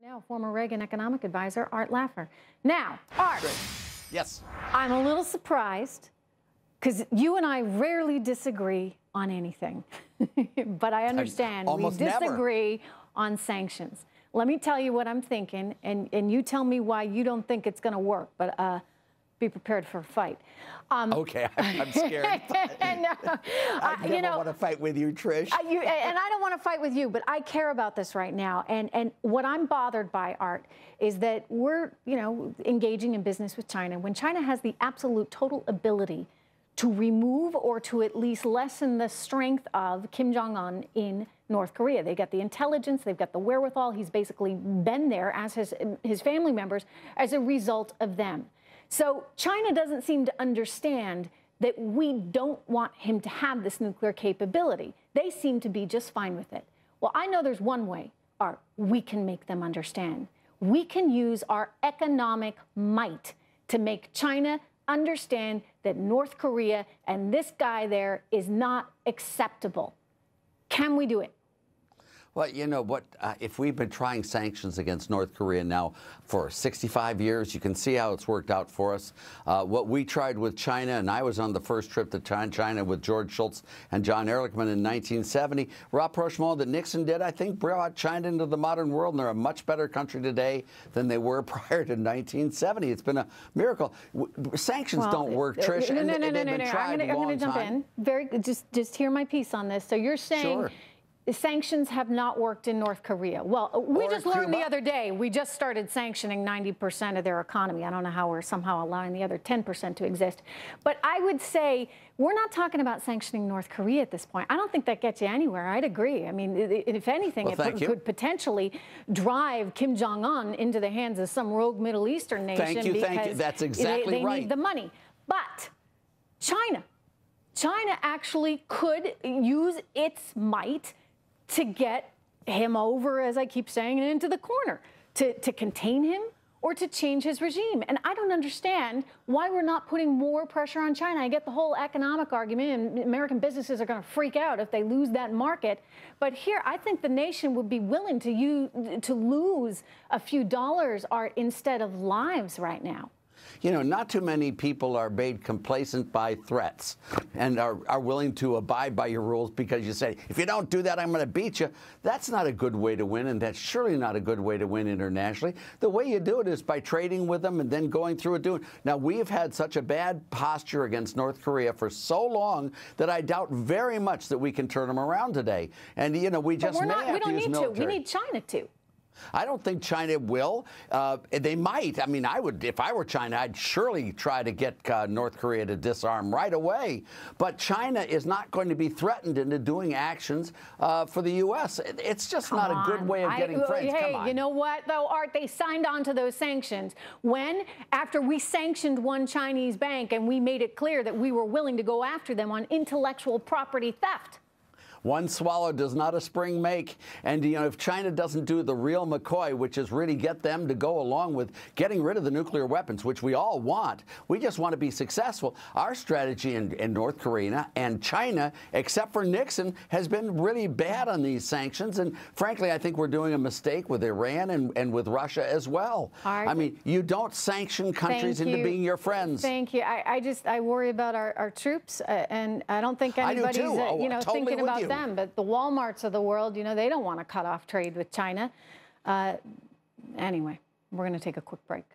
Now, former Reagan economic advisor, Art Laffer. Now, Art. Yes. I'm a little surprised because you and I rarely disagree on anything. But I understand we disagree on sanctions. Let me tell you what I'm thinking, and you tell me why you don't think it's going to work. But be prepared for a fight. Okay, I'm scared. I never want to fight with you, Trish. And I don't want to fight with you, but I care about this right now. And what I'm bothered by, Art, is that we're, engaging in business with China when China has the absolute total ability to remove or to at least lessen the strength of Kim Jong-un in North Korea. They got the intelligence, they've got the wherewithal. He's basically been there as his family members as a result of them. So China doesn't seem to understand that we don't want him to have this nuclear capability. They seem to be just fine with it. Well, I know there's one way, Art, we can make them understand. We can use our economic might to make China understand that North Korea and this guy there is not acceptable. Can we do it? Well, you know what, if we've been trying sanctions against North Korea now for 65 years, you can see how it's worked out for us. What we tried with China, and I was on the first trip to China with George Shultz and John Ehrlichman in 1970, rapprochement that Nixon did, I think, brought China into the modern world, and they're a much better country today than they were prior to 1970. It's been a miracle. Sanctions don't work, Trish. No. I'm going to jump in. Just hear my piece on this. So you're saying... Sure. Sanctions have not worked in North Korea. Well, we just learned the other day, we just started sanctioning 90% of their economy. I don't know how we're somehow allowing the other 10% to exist. But I would say we're not talking about sanctioning North Korea at this point. I don't think that gets you anywhere. I'd agree. I mean, if anything, it could potentially drive Kim Jong-un into the hands of some rogue Middle Eastern nation. Thank you. That's exactly right. They need the money. But China actually could use its might to get him over, as I keep saying, into the corner, to contain him or to change his regime. And I don't understand why we're not putting more pressure on China. I get the whole economic argument, and American businesses are going to freak out if they lose that market. But here, I think the nation would be willing to lose a few dollars, Art, instead of lives right now. You know, not too many people are made complacent by threats and are willing to abide by your rules because you say, if you don't do that, I'm going to beat you. That's not a good way to win, and that's surely not a good way to win internationally. The way you do it is by trading with them and then going through it. Now, we have had such a bad posture against North Korea for so long that I doubt very much that we can turn them around today. And, you know, we just may have to use military. We need China to. I don't think China will. They might. I mean, I would, if I were China, I'd surely try to get North Korea to disarm right away. But China is not going to be threatened into doing actions for the U.S. It's just not a good way of getting friends. Hey, you know what, though, Art? They signed on to those sanctions when, after we sanctioned one Chinese bank and we made it clear that we were willing to go after them on intellectual property theft. One swallow does not a spring make. And, you know, if China doesn't do the real McCoy, which is really get them to go along with getting rid of the nuclear weapons, which we all want, we just want to be successful. Our strategy in North Korea and China, except for Nixon, has been really bad on these sanctions. And frankly, I think we're doing a mistake with Iran and with Russia as well. I mean, you don't sanction countries into being your friends. Thank you. I worry about our troops, and I don't think anybody's thinking about them. But the Walmarts of the world, you know, they don't want to cut off trade with China. Anyway, we're going to take a quick break.